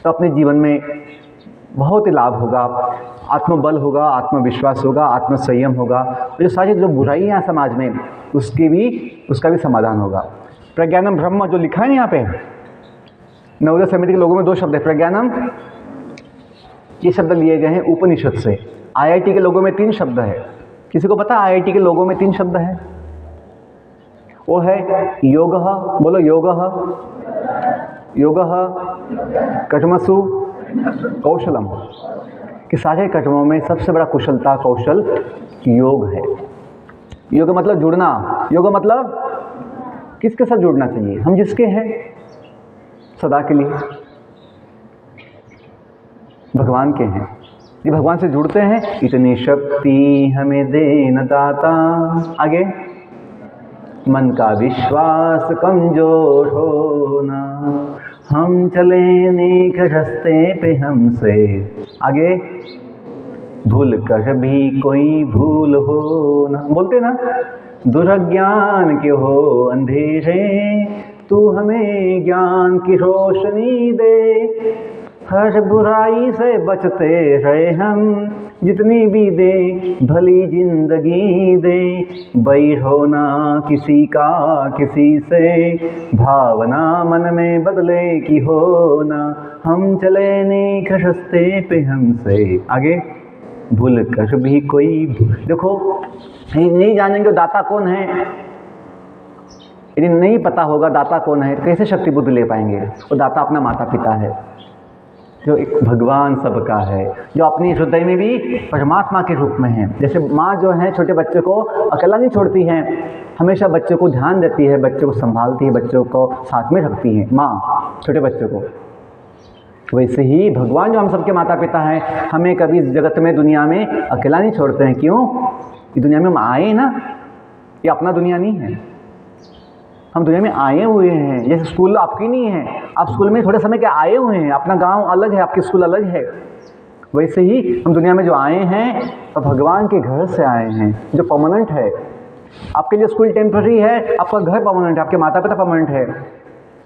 तो अपने जीवन में बहुत ही लाभ होगा, आत्मबल होगा, आत्मविश्वास होगा, आत्मसंयम होगा। और जो सारी जो बुराइयाँ हैं समाज में, उसका भी समाधान होगा। प्रज्ञानम ब्रह्म जो लिखा है यहाँ पे, नवोदय समिति के लोगों में 2 शब्द है, प्रज्ञानम, ये शब्द लिए गए हैं उपनिषद से। IIT के लोगों में 3 शब्द है। किसी को पता IIT के लोगों में 3 शब्द है? वो है योगः, बोलो योगः, योगः, कर्मसु कौशलम, कि सारे कर्मों में सबसे बड़ा कुशलता, कौशल योग है। योग मतलब जुड़ना, योग मतलब किसके साथ जुड़ना चाहिए? हम जिसके हैं सदा के लिए, भगवान के हैं। ये भगवान से जुड़ते हैं, इतनी शक्ति हमें देना दाता। आगे, मन का विश्वास कमजोर होना, हम चले नेक रास्ते पे हमसे। आगे, भूल कर भी कोई भूल हो ना, बोलते ना, दुर्ज्ञान के हो अंधेरे, तू हमें ज्ञान की रोशनी दे। हर बुराई से बचते रहे हम, जितनी भी दे भली जिंदगी दे। बैर होना किसी का किसी से, भावना मन में बदले की होना, हम चले नेक रास्ते पे हमसे। आगे, भूल कर भी कोई, देखो नहीं जानेंगे दाता कौन है, यदि नहीं पता होगा दाता कौन है, कैसे शक्ति बुद्धि ले पाएंगे? वो दाता अपना माता पिता है, जो एक भगवान सबका है, जो अपनी हृदय में भी परमात्मा के रूप में है। जैसे माँ जो है छोटे बच्चे को अकेला नहीं छोड़ती है, हमेशा बच्चे को ध्यान देती है, बच्चे को संभालती है, बच्चों को साथ में रखती है माँ छोटे बच्चे को। वैसे ही भगवान जो हम सबके माता पिता हैं, हमें कभी इस जगत में, दुनिया में अकेला नहीं छोड़ते हैं। क्यों? ये दुनिया में हम आए ना, ये अपना दुनिया नहीं है, हम दुनिया में आए हुए हैं। जैसे स्कूल आपकी नहीं है, आप स्कूल में थोड़े समय के आए हुए हैं, अपना गांव अलग है, आपकी स्कूल अलग है। वैसे ही हम दुनिया में जो आए हैं तो भगवान के घर से आए हैं, जो परमानेंट है। आपके लिए स्कूल टेम्पररी है, आपका घर परमानेंट है, आपके माता पिता परमानेंट है।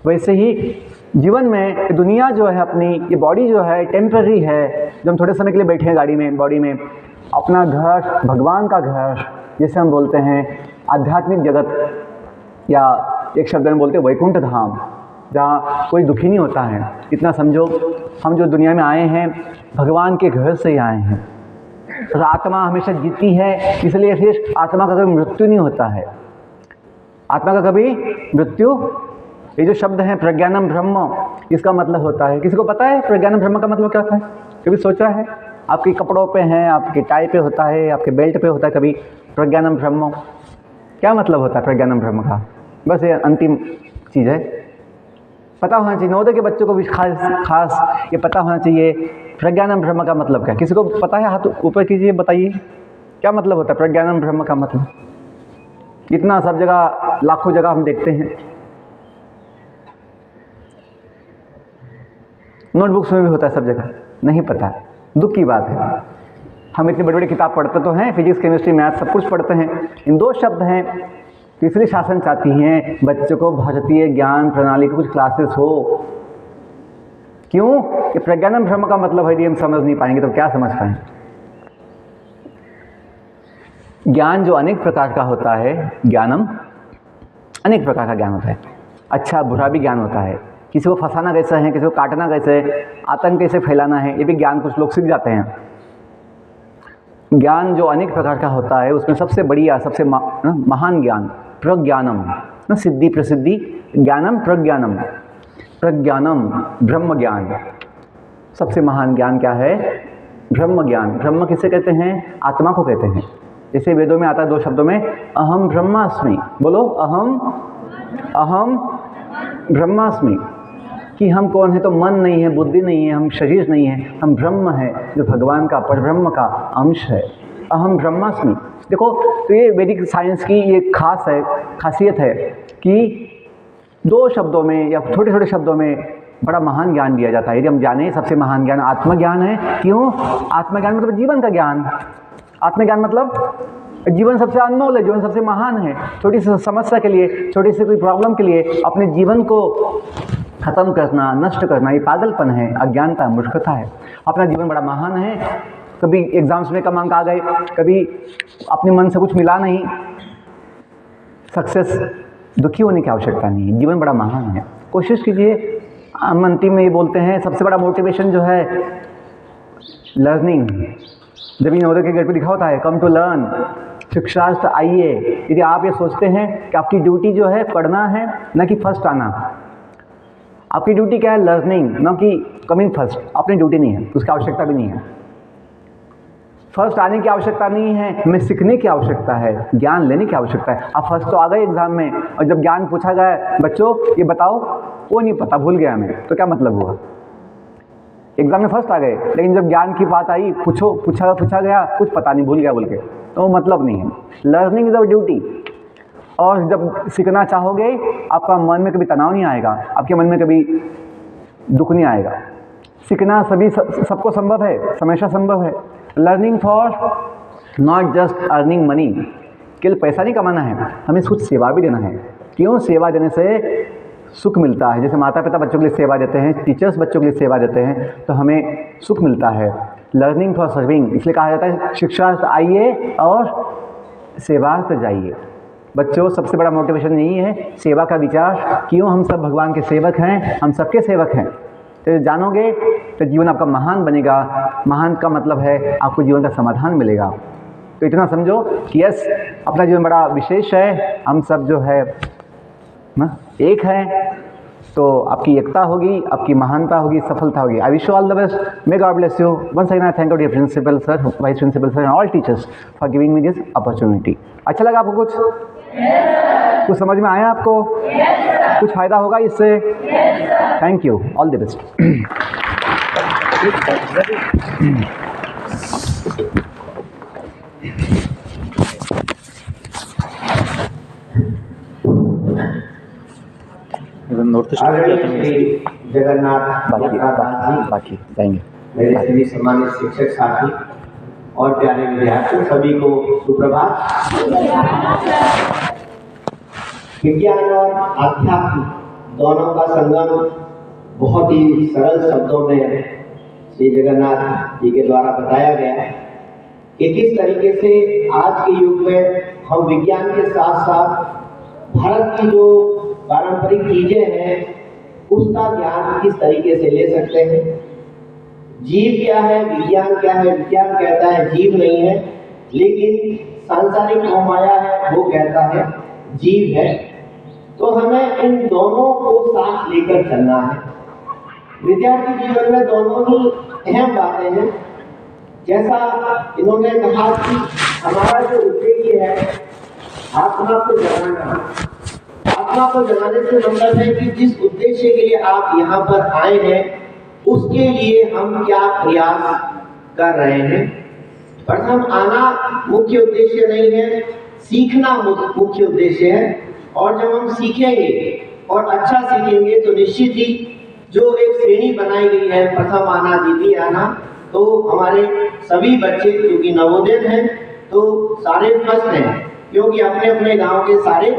वैसे ही जीवन में दुनिया जो है अपनी, ये बॉडी जो है टेम्पररी है, जो हम थोड़े समय के लिए बैठे हैं गाड़ी में, बॉडी में। अपना घर भगवान का घर, जैसे हम बोलते हैं आध्यात्मिक जगत या एक शब्द में बोलते हैं वैकुंठ धाम, जहाँ कोई दुखी नहीं होता है। इतना समझो, हम जो दुनिया में आए हैं भगवान के घर से ही आए हैं। तो आत्मा हमेशा जीती है, इसलिए फिर आत्मा का कभी मृत्यु नहीं होता है। आत्मा का कभी मृत्यु, ये जो शब्द है प्रज्ञानम ब्रह्म, इसका मतलब होता है, किसी को पता है प्रज्ञानम ब्रह्म का मतलब क्या होता है? कभी सोचा है? आपके कपड़ों पे है, आपके टाई पे होता है, आपके बेल्ट पे होता है कभी प्रज्ञानम ब्रह्म? क्या मतलब होता है प्रज्ञानम ब्रह्म का? बस ये अंतिम चीज़ है, पता होना चाहिए। नवोदय के बच्चों को भी खास ये पता होना चाहिए प्रज्ञानम ब्रह्म का मतलब क्या। किसी को पता है? हाथ ऊपर कीजिए, बताइए क्या मतलब होता है प्रज्ञानम ब्रह्म का मतलब। इतना सब जगह, लाखों जगह हम देखते हैं, नोटबुक्स में भी होता है, सब जगह नहीं पता। दुख की बात है। हम इतनी बड़ी बड़ी किताब पढ़ते तो हैं, फिजिक्स केमिस्ट्री मैथ सब कुछ पढ़ते हैं। इन दो शब्द हैं, तो इसलिए शासन चाहती हैं बच्चों को भारतीय ज्ञान प्रणाली की कुछ क्लासेस हो। क्यों? कि प्रज्ञानम ब्रह्म का मतलब है यदि हम समझ नहीं पाएंगे तो क्या समझ पाएंगे? ज्ञान जो अनेक प्रकार का होता है, ज्ञानम अनेक प्रकार का ज्ञान होता है। अच्छा बुरा भी ज्ञान होता है। किसी को फंसाना कैसे है, किसी को काटना कैसे है, आतंक कैसे फैलाना है, ये भी ज्ञान कुछ लोग सीख जाते हैं। ज्ञान जो अनेक प्रकार का होता है उसमें सबसे बढ़िया, सबसे महान ज्ञान प्रज्ञानम, न सिद्धि प्रसिद्धि, ज्ञानम प्रज्ञानम, प्रज्ञानम ब्रह्म ज्ञान। सबसे महान ज्ञान क्या है? ब्रह्म ज्ञान। ब्रह्म किसे कहते हैं? आत्मा को कहते हैं। जैसे वेदों में आता है दो शब्दों में, अहम ब्रह्मास्मि। बोलो, अहम ब्रह्मास्मि। कि हम कौन है? तो मन नहीं है, बुद्धि नहीं है, हम शरीर नहीं है, हम ब्रह्म है जो भगवान का, परब्रह्म का अंश है। अहम ब्रह्मास्मि। देखो, तो ये वैदिक साइंस की ये खासियत है कि दो शब्दों में या छोटे छोटे शब्दों में बड़ा महान ज्ञान दिया जाता है। यदि हम जाने सबसे महान ज्ञान आत्मज्ञान है। क्यों? आत्मज्ञान मतलब जीवन का ज्ञान। आत्मज्ञान मतलब जीवन सबसे अनमोल है, जीवन सबसे महान है। छोटी सी समस्या के लिए, छोटी सी कोई प्रॉब्लम के लिए अपने जीवन को खत्म करना, नष्ट करना, ये पागलपन है, अज्ञानता, मूर्खता है। अपना जीवन बड़ा महान है। कभी एग्जाम्स में कम अंक आ गए, कभी अपने मन से कुछ मिला नहीं, सक्सेस, दुखी होने की आवश्यकता नहीं है। जीवन बड़ा महान है, कोशिश कीजिए। हम अंतिम में ये बोलते हैं सबसे बड़ा मोटिवेशन जो है लर्निंग। जब इन नवोदय के गेट पे लिखा होता है कम टू लर्न, शिक्षार्थ आइए। यदि आप ये सोचते हैं कि आपकी ड्यूटी जो है पढ़ना है, न कि फर्स्ट आना, आपकी ड्यूटी क्या है? लर्निंग, न कि कमिंग फर्स्ट। अपनी ड्यूटी नहीं है, उसकी आवश्यकता भी नहीं है। फर्स्ट आने की आवश्यकता नहीं है, हमें सीखने की आवश्यकता है, ज्ञान लेने की आवश्यकता है। आप फर्स्ट तो आ गए एग्जाम में, और जब ज्ञान पूछा गया बच्चों ये बताओ, वो नहीं पता, भूल गया मैं, तो क्या मतलब हुआ? एग्जाम में फर्स्ट आ गए, लेकिन जब ज्ञान की बात आई, पूछा गया, कुछ पता नहीं, भूल गया बोल के, तो वो मतलब नहीं है। Learning is our duty. और जब सीखना चाहोगे, आपका मन में कभी तनाव नहीं आएगा, आपके मन में कभी दुख नहीं आएगा। सीखना सबको संभव है, हमेशा संभव है। Learning for not just earning money, केवल पैसा नहीं कमाना है, हमें कुछ सेवा भी देना है। क्यों? सेवा देने से सुख मिलता है। जैसे माता पिता बच्चों के लिए सेवा देते हैं, टीचर्स बच्चों के लिए सेवा देते हैं, तो हमें सुख मिलता है। लर्निंग फॉर सर्विंग, इसलिए कहा जाता है शिक्षार्थ आइए और सेवार्थ जाइए। बच्चों, सबसे बड़ा मोटिवेशन यही है, सेवा का विचार। क्यों? हम सब भगवान के सेवक हैं, हम सबके सेवक हैं। तो जानोगे तो जीवन आपका महान बनेगा। महान का मतलब है आपको जीवन का समाधान मिलेगा। तो इतना समझो कि यस, अपना जीवन बड़ा विशेष है। हम सब जो है ना एक है, तो आपकी एकता होगी, आपकी महानता होगी, सफलता होगी। I wish you all the best. May God bless you. Once again I thank you dear principal sir, vice principal sir and all teachers for giving me this opportunity. अच्छा लगा आपको? कुछ समझ में आया आपको? कुछ फ़ायदा होगा इससे? Thank you, all the best. Jagannath बाकी जाएंगे। मेरे सभी सम्मानित शिक्षक साथी और प्यारे विद्यार्थियों, सभी को सुप्रभात। विज्ञान और आध्यात्म दोनों का संगम बहुत ही सरल शब्दों में श्री जगन्नाथ जी के द्वारा बताया गया कि किस तरीके से आज के युग में हम विज्ञान के साथ साथ भारत की जो पारंपरिक चीजें हैं उसका ज्ञान किस तरीके से ले सकते हैं। जीव क्या है, विज्ञान क्या है? विज्ञान कहता है जीव नहीं है, लेकिन सांसारिक मोहमाया है वो कहता है जीव है। तो हमें इन दोनों को साथ लेकर चलना है। विद्यार्थी जीवन में दोनों ही अहम बातें हैं। जैसा इन्होंने कहा कि हमारा जो उद्देश्य है आत्मा को जगाना। आत्मा को जगाने से मतलब है कि जिस उद्देश्य के लिए आप यहाँ पर आए हैं उसके लिए हम क्या प्रयास कर रहे हैं। प्रथम आना मुख्य उद्देश्य नहीं है, सीखना मुख्य उद्देश्य है। और जब हम सीखेंगे और अच्छा सीखेंगे तो निश्चित ही जो एक श्रेणी बनाई गई है प्रथम आना, द्वितीय आना, तो हमारे सभी बच्चे जो कि नवोदय हैं तो सारे फर्स्ट हैं, क्योंकि अपने अपने गांव के सारे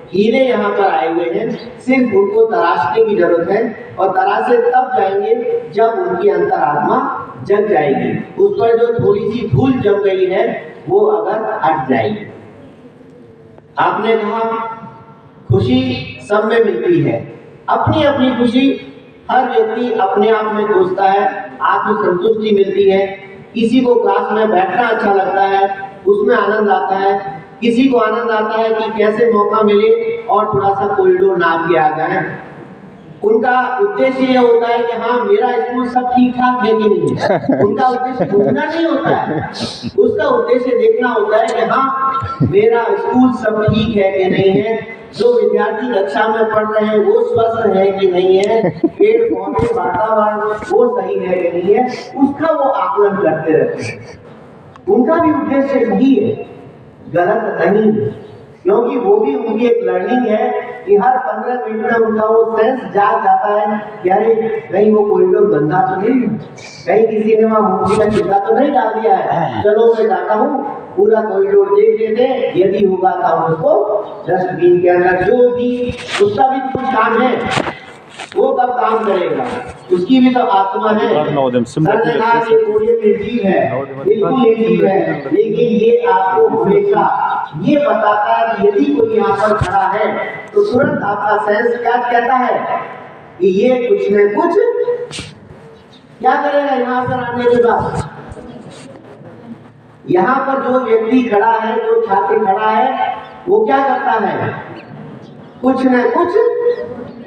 हीरे यहाँ पर आए हुए हैं। सिर्फ उनको तराशने की जरूरत है और तराशे तब जाएंगे जब उनकी अंतरात्मा जग जाएगी, उस पर जो थोड़ी सी धूल जम गई है वो अगर हट जाएगी। आपने कहा खुशी सब में मिलती है, अपनी अपनी खुशी हर व्यक्ति अपने आप में खोजता है, आत्मसंतुष्टि मिलती है। किसी को क्लास में बैठना अच्छा लगता है, उसमें आनंद आता है। किसी को आनंद आता है कि कैसे मौका मिले और थोड़ा सा कॉरिडोर नाप के आ जाए। उनका उद्देश्य ये होता है कि हाँ मेरा स्कूल सब ठीक ठाक है कि नहीं है। उनका उद्देश्य पूछना नहीं होता है, उसका उद्देश्य देखना होता है कि हाँ मेरा स्कूल सब ठीक है कि नहीं है, जो विद्यार्थी कक्षा में पढ़ रहे हैं वो स्वस्थ है कि नहीं है, पेड़ पौधे वातावरण वो सही है कि नहीं है, उसका वो आकलन करते रहते हैं। उनका भी उद्देश्य सही है, गलत नहीं, क्योंकि वो भी उनकी एक लर्निंग है कि हर 15 मिनट में उनका वो सेंस जाग जाता है कि अरे कहीं वो कॉरिडोर गंदा तो नहीं, कहीं किसी ने वहाँ मूर्ति का चिल्ला तो नहीं डाल दिया है, चलो मैं जाता हूँ पूरा कॉरिडोर देख लेते हैं, यदि होगा तो हम उसको डस्टबिन के अंदर, जो भी उसका भी कुछ काम है वो कब काम करेगा, उसकी भी तो आत्मा है। सर ने कहा कि कोरियन निर्जीव है, बिल्कुल निर्जीव है, लेकिन ये आपको हमेशा ये बताता है कि यदि कोई यहाँ पर खड़ा है तो तुरंत आपका सेंस क्या कहता है कि ये कुछ न कुछ क्या करेगा। यहाँ पर आने के बाद यहाँ पर जो व्यक्ति खड़ा है, जो छात्र खड़ा है, वो क्या करता है, कुछ न कुछ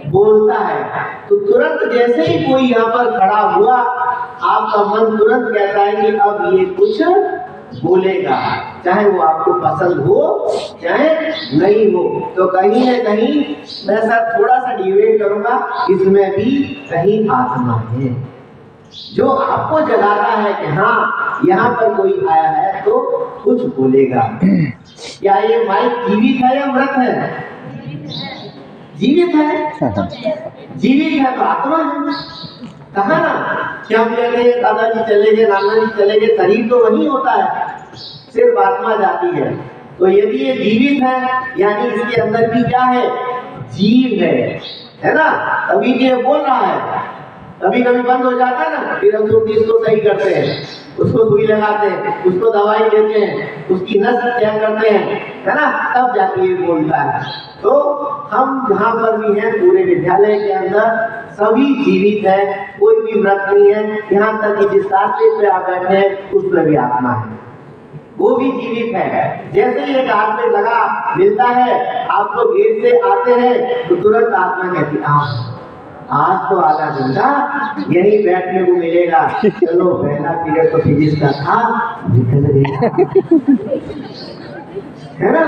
बोलता है। तो तुरंत जैसे ही कोई यहाँ पर खड़ा हुआ आपका मन तुरंत कहता है कि अब ये कुछ बोलेगा, चाहे वो आपको पसंद हो चाहे नहीं हो। तो कहीं न कहीं मैं सर थोड़ा सा डिबेट करूंगा, इसमें भी कहीं आत्मा है जो आपको जगाता है कि हाँ यहाँ पर कोई आया है तो कुछ बोलेगा। क्या ये माइक जीवित है या मृत है? जीवित है, जीवित है तो आत्मा है। कहा ना क्या कहते हैं, दादाजी चले गए, नाना जी चले गए, शरीर तो वही होता है, सिर्फ आत्मा जाती है। तो यदि ये जीवित है यानी इसके अंदर भी क्या है, जीव है ना, तभी ये बोल रहा है। कभी कभी बंद हो जाता है ना, फिर हम लोग इसको सही करते हैं, उसको सुई लगाते हैं, उसको दवाई देते हैं, उसकी नस चेक करते हैं, है ना, तब जाके ये बोलता है। तो हम जहाँ पर भी हैं पूरे विद्यालय के अंदर सभी जीवित है, कोई भी मृत नहीं है। यहाँ तक कि जिस रास्ते पे आप बैठे हैं उसमें भी आत्मा है, वो भी जीवित है। जैसे ही एक आदमी लगा मिलता है, आप लोग गेट से आते हैं तो तुरंत आत्मा कहती है आज तो आधा घंटा यही बैठने को मिलेगा, चलो पहला पीरियड तो फिजिक्स का था निकल गया, है ना,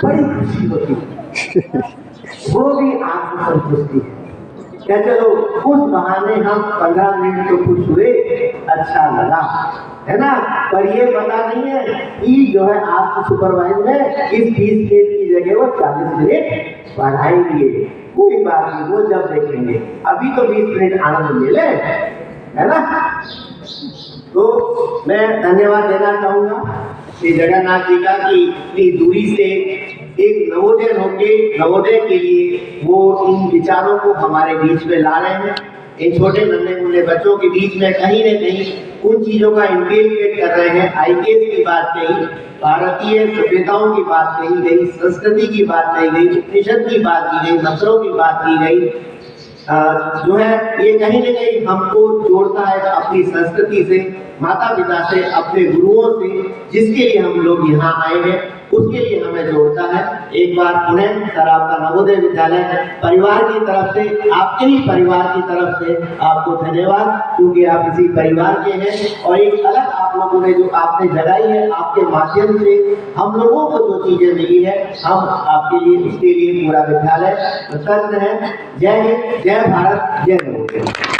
बड़ी खुशी होती है, वो भी आत्मसंतुष्टि है। क्या चलो उस बहाने हम 15 मिनट तो खुश हुए, अच्छा लगा, है ना। पर ये पता नहीं है कि जो है आपको सुपरवाइजर है इस 20 मिनट की जगह वो 40 मिनट बढ़ाएंगे, कोई बात नहीं, वो जब देखेंगे, अभी तो 20 मिनट आनंद ले ले, है ना। तो मैं धन्यवाद देना चाहूंगा श्री जगन्नाथ जी का कि इतनी दूरी से एक नवोदय होके नवोदय के लिए वो इन विचारों को हमारे बीच में ला रहे हैं। इन छोटे नन्हे मुन्ने बच्चों के बीच में कहीं न कहीं उन चीजों का इंटीग्रेट कर रहे हैं। आईकेएस की बात कही, भारतीय सभ्यताओं की बात कही गई, संस्कृति की बात कही गई, उपनिषद की बात की गई, मंत्रों की बात की गई। जो है ये कहीं न कहीं हमको जोड़ता है अपनी संस्कृति से, माता पिता से, अपने गुरुओं से, जिसके लिए हम लोग यहाँ आए हैं उसके लिए हमें जोड़ता है। एक बार पुनः सर आपका नवोदय विद्यालय परिवार की तरफ से, आपके ही परिवार की तरफ से आपको धन्यवाद, क्योंकि आप इसी परिवार के हैं और एक अलग आप लोगों ने जो आपने जगाई है, आपके माध्यम से हम लोगों को जो चीजें मिली है, हम आपके लिए उसके लिए पूरा विद्यालय कृतज्ञ है। जय हिंद, जय भारत, जय नवोदय।